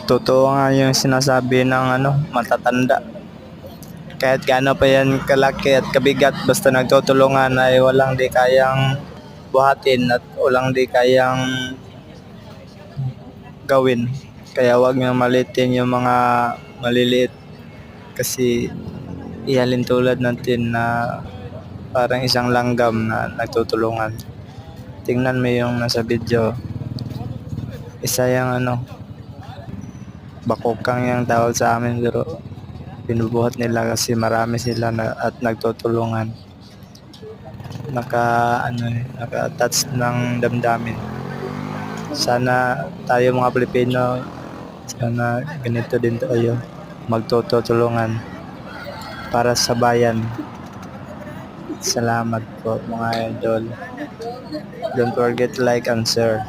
Totoo nga yung sinasabi ng matatanda. Kahit gaano pa yan kalaki at kabigat, basta nagtutulungan ay walang di kayang buhatin at walang di kayang gawin. Kaya wag nyo malitin yung mga maliliit kasi ihalin tulad natin na parang isang langgam na nagtutulungan. Tingnan mo yung nasa video. Isa yung bakokang yung tawag sa amin, pero binubuhat nila kasi marami sila at nagtutulungan. Naka-touch ng damdamin. Sana tayo mga Pilipino, sana ganito din tayo, magtutulungan para sa bayan. Salamat po mga idol. Don't forget to like and share.